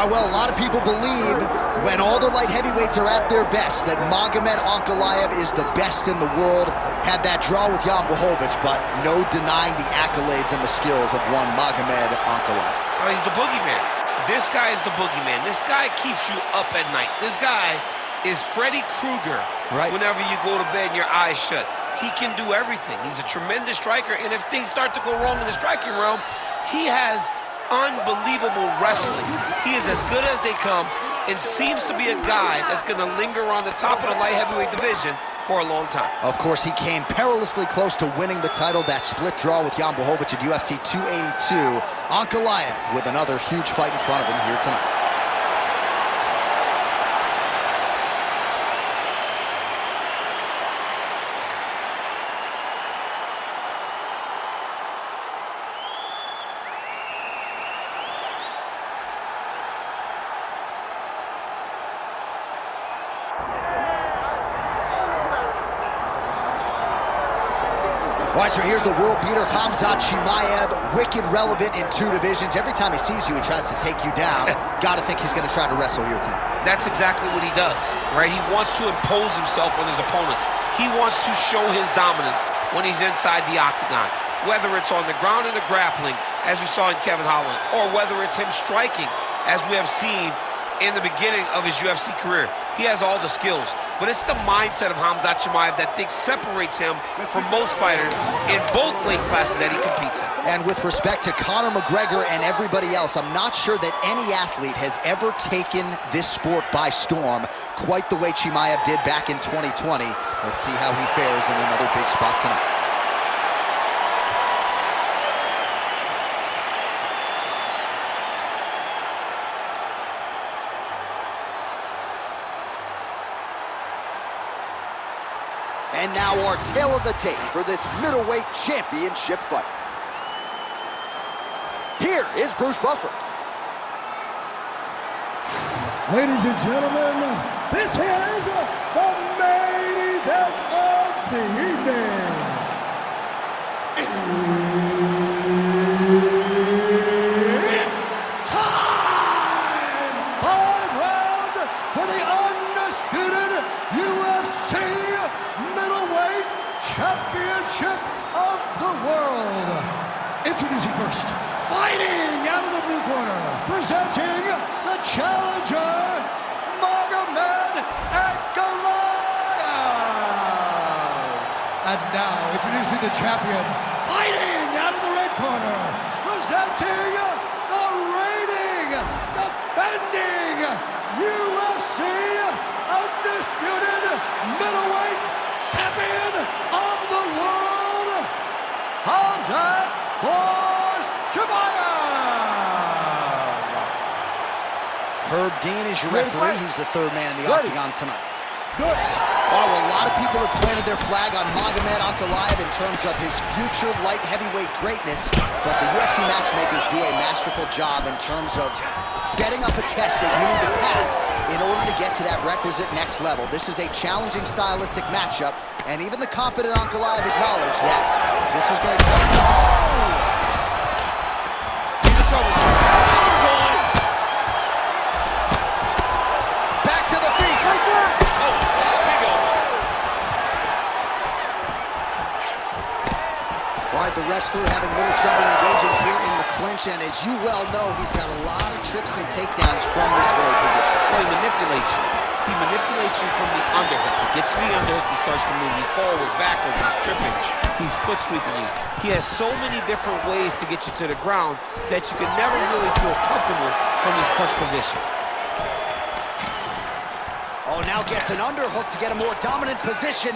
Well, a lot of people believe when all the light heavyweights are at their best that Magomed Ankalaev is the best in the world. Had that draw with Jan Blachowicz, but no denying the accolades and the skills of one Magomed Ankalaev. Oh, he's the boogeyman. This guy is the boogeyman. This guy keeps you up at night. This guy is Freddy Krueger. Right. Whenever you go to bed and your eyes shut. He can do everything. He's a tremendous striker, and if things start to go wrong in the striking realm, he has unbelievable wrestling. He is as good as they come and seems to be a guy that's going to linger on the top of the light heavyweight division for a long time. Of course, he came perilously close to winning the title, that split draw with Jan Blachowicz at UFC 282. Ankalaev with another huge fight in front of him here tonight. All right, so here's the world beater, Khamzat Chimaev, wicked relevant in 2 divisions. Every time he sees you, he tries to take you down. Got to think he's going to try to wrestle here tonight. That's exactly what he does, right? He wants to impose himself on his opponents. He wants to show his dominance when he's inside the octagon, whether it's on the ground in the grappling, as we saw in Kevin Holland, or whether it's him striking, as we have seen in the beginning of his UFC career. He has all the skills, but it's the mindset of Khamzat Chimaev that separates him from most fighters in both weight classes that he competes in. And with respect to Conor McGregor and everybody else, I'm not sure that any athlete has ever taken this sport by storm quite the way Chimaev did back in 2020. Let's see how he fares in another big spot tonight. And now our tail of the tape for this middleweight championship fight. Here is Bruce Buffer. Ladies and gentlemen, this is the main event of the evening. It's time! 5 rounds for the undisputed UFC middleweight championship of the world. Introducing first, fighting out of the blue corner, presenting the challenger, Magomed Ankalaev. And now, introducing the champion, fighting out of the red corner, presenting the reigning, defending UFC undisputed middleweight champion of the world, Khamzat Chimaev. Herb Dean is your referee. He's the 3rd man in the octagon tonight. Good. Oh, well, a lot of people have planted their flag on Magomed Ankalaev in terms of his future light heavyweight greatness, but the UFC matchmakers do a masterful job in terms of setting up a test that you need to pass in order to get to that requisite next level. This is a challenging stylistic matchup, and even the confident Ankalaev acknowledged that this is going to take... He's in trouble. Back to the feet. All right, the wrestler having little trouble engaging here in the clinch, and as you well know, he's got a lot of trips and takedowns from this very position. Well, he manipulates you. He manipulates you from the underhook. He gets to the underhook, he starts to move you forward, backwards, he's tripping, he's foot sweeping you. He has so many different ways to get you to the ground that you can never really feel comfortable from this clinch position. Oh, now gets an underhook to get a more dominant position.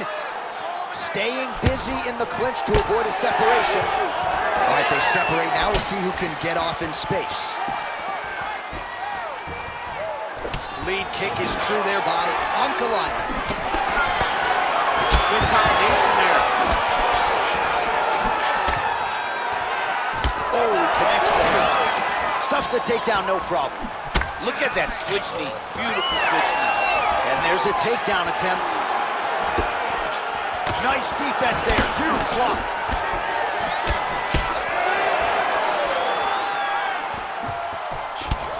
Staying busy in the clinch to avoid a separation. All right, they separate now. We'll see who can get off in space. Lead kick is true there by Ankalaev. Good combination there. Oh, he connects the head. Stuffs the takedown, no problem. Look at that switch knee. Beautiful switch knee. And there's a takedown attempt. Nice defense there, huge block.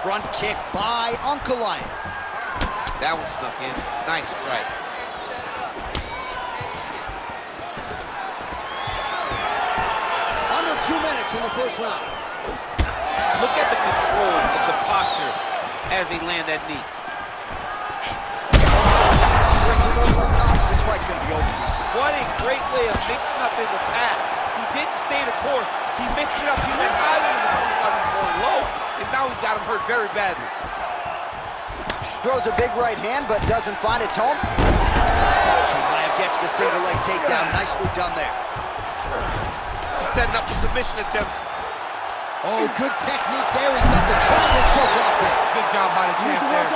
Front kick by Ankalaev. That one snuck in. Nice strike. Under 2 minutes in the first round. Look at the control of the posture as they land that knee. This fight's going to be over. What a great way of mixing up his attack. He didn't stay the course. He mixed it up. He went high when his opponent got him going low, and now he's got him hurt very badly. Throws a big right hand, but doesn't find its home. Chimaev gets the single leg takedown. Nicely done there. He's setting up the submission attempt. Oh, good technique there. He's got the triangle choke locked in. Good job by the champ there.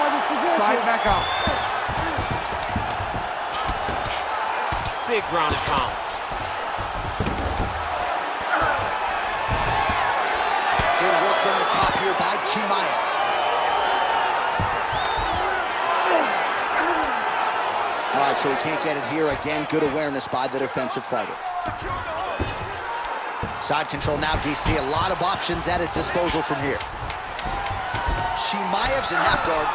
Slide back out. Big ground and pound. Good work from the top here by Chimaev. All right, so he can't get it here. Again, good awareness by the defensive fighter. Side control now, DC. A lot of options at his disposal from here. Chimaev's in half guard.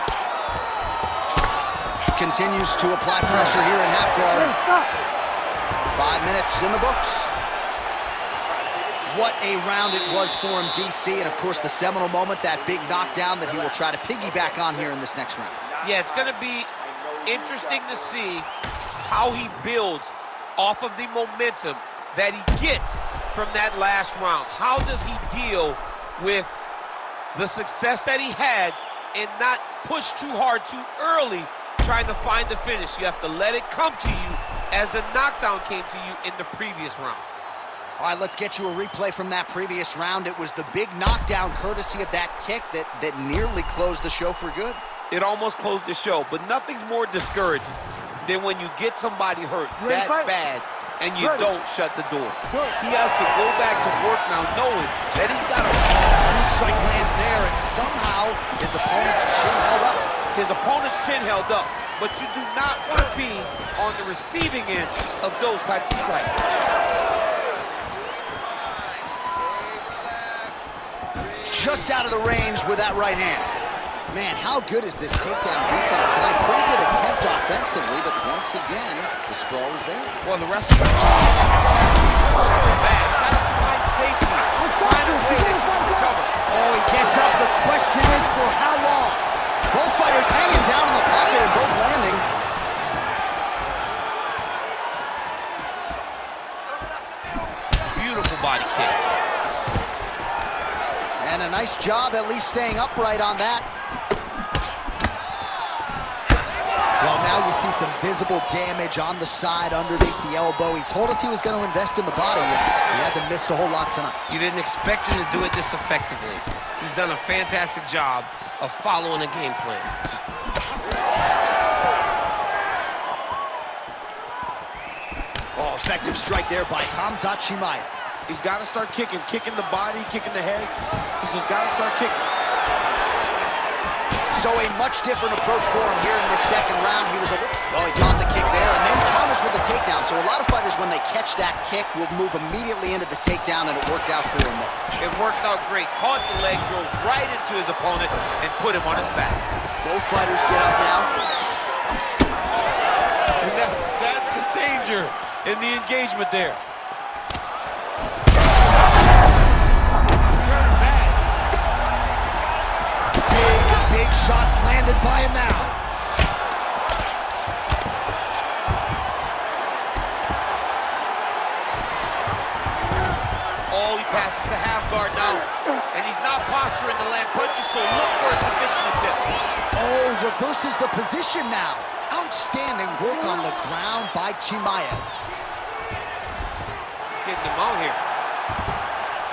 Continues to apply pressure here in half guard. 5 minutes in the books. What a round it was for him, DC. And, of course, the seminal moment, that big knockdown that he will try to piggyback on here in this next round. Yeah, it's going to be interesting to see how he builds off of the momentum that he gets from that last round. How does he deal with the success that he had and not push too hard too early trying to find the finish? You have to let it come to you as the knockdown came to you in the previous round. All right, let's get you a replay from that previous round. It was the big knockdown courtesy of that kick that nearly closed the show for good. It almost closed the show, but nothing's more discouraging than when you get somebody hurt that bad and you don't shut the door. He has to go back to work now knowing that he's got a huge strike lands there, and somehow his opponent's chin held up. His opponent's chin held up, but you do not want to be on the receiving end of those types of strikes. Just out of the range with that right hand. Man, how good is this takedown defense tonight? Pretty good attempt offensively, but once again, the sprawl is there. Well, the rest of the bad. Gotta find safety. Find a way that you can recover. Oh, he gets up. The question is for how long? Both fighters hanging down in the pocket and both landing. Beautiful body kick. And a nice job at least staying upright on that. Well, now you see some visible damage on the side underneath the elbow. He told us he was going to invest in the body, and he hasn't missed a whole lot tonight. You didn't expect him to do it this effectively. He's done a fantastic job of following a game plan. Oh, effective strike there by Khamzat Chimaev. He's got to start kicking the body, kicking the head. He's just got to start kicking. So a much different approach for him here in this second round. He was a little, well, he caught the kick there and then counters with the takedown. So a lot of fighters, when they catch that kick, will move immediately into the takedown, and it worked out for him there. It worked out great. Caught the leg, drove right into his opponent, and put him on his back. Both fighters get up now. And that's the danger in the engagement there. Big shots landed by him now. Oh, he passes the half guard now. And he's not posturing to land punches, so look for a submission attempt. Oh, reverses the position now. Outstanding work on the ground by Chimaev. Getting him out here.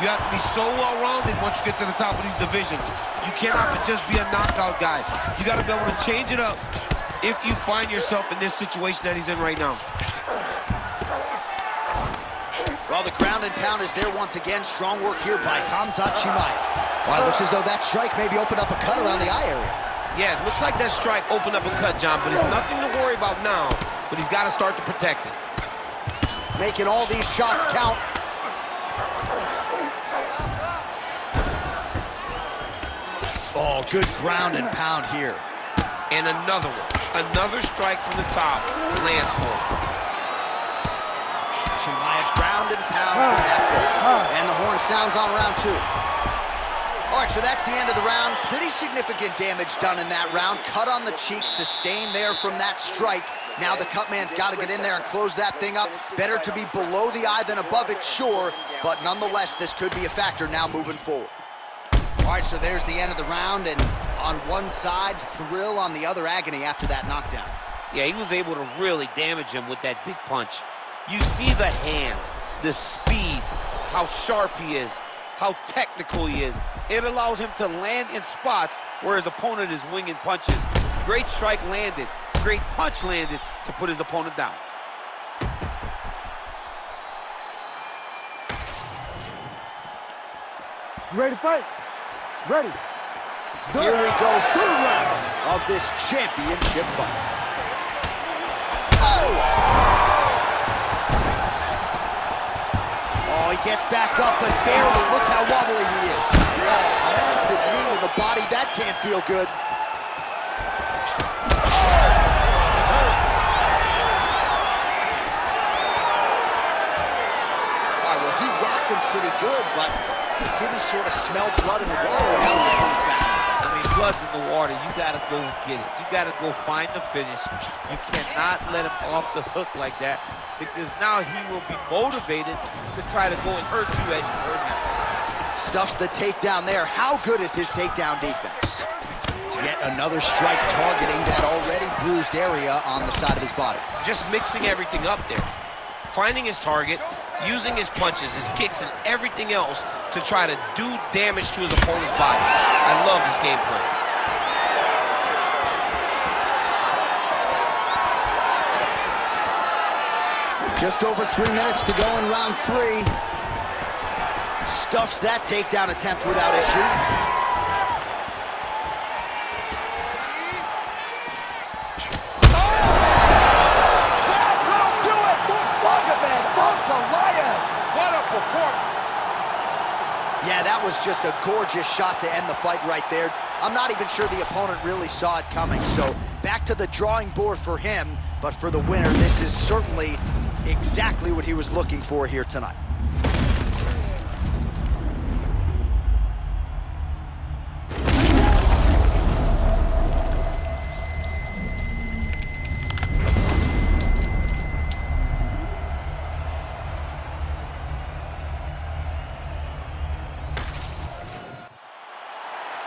You have to be so well-rounded once you get to the top of these divisions. You cannot just be a knockout guy. You got to be able to change it up if you find yourself in this situation that he's in right now. Well, the ground and pound is there once again. Strong work here by Khamzat Chimaev. Well, it looks as though that strike maybe opened up a cut around the eye area. Yeah, it looks like that strike opened up a cut, John, but it's nothing to worry about now, but he's got to start to protect it. Making all these shots count. Oh, good ground and pound here. And another one. Another strike from the top lands for him. Chimaev ground and pound from half court. And the horn sounds on round 2. All right, so that's the end of the round. Pretty significant damage done in that round. Cut on the cheek, sustained there from that strike. Now the cut man's got to get in there and close that thing up. Better to be below the eye than above it, sure. But nonetheless, this could be a factor now moving forward. All right, so there's the end of the round. And on one side, thrill, on the other, agony after that knockdown. Yeah, he was able to really damage him with that big punch. You see the hands, the speed, how sharp he is, how technical he is. It allows him to land in spots where his opponent is winging punches. Great strike landed, great punch landed to put his opponent down. You ready to fight? Ready. Here we go, third round of this championship fight. Oh, he gets back up, but barely. Look how wobbly he is. Oh, massive knee to the body. That can't feel good. All right, well, he rocked him pretty good, but he didn't sort of smell blood in the water. Now his opponent's back. I mean, blood's in the water. You got to go get it. You got to go find the finish. You cannot let him off the hook like that, because now he will be motivated to try to go and hurt you as you hurt him. Stuffs the takedown there. How good is his takedown defense? Yet another strike targeting that already bruised area on the side of his body. Just mixing everything up there. Finding his target, using his punches, his kicks, and everything else to try to do damage to his opponent's body. I love this game plan. Just over 3 minutes to go in round 3. Stuffs that takedown attempt without issue. That will do it for Magomed Ankalaev. What a performance. Yeah, that was just a gorgeous shot to end the fight right there. I'm not even sure the opponent really saw it coming. So back to the drawing board for him. But for the winner, this is certainly exactly what he was looking for here tonight.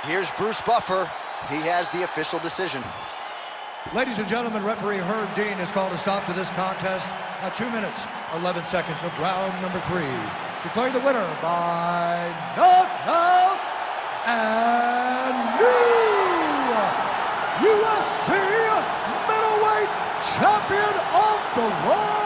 Here's Bruce Buffer. He has the official decision. Ladies and gentlemen, referee Herb Dean has called a stop to this contest at 2 minutes, 11 seconds of round number 3. Declaring the winner by knockout and new UFC middleweight champion of the world,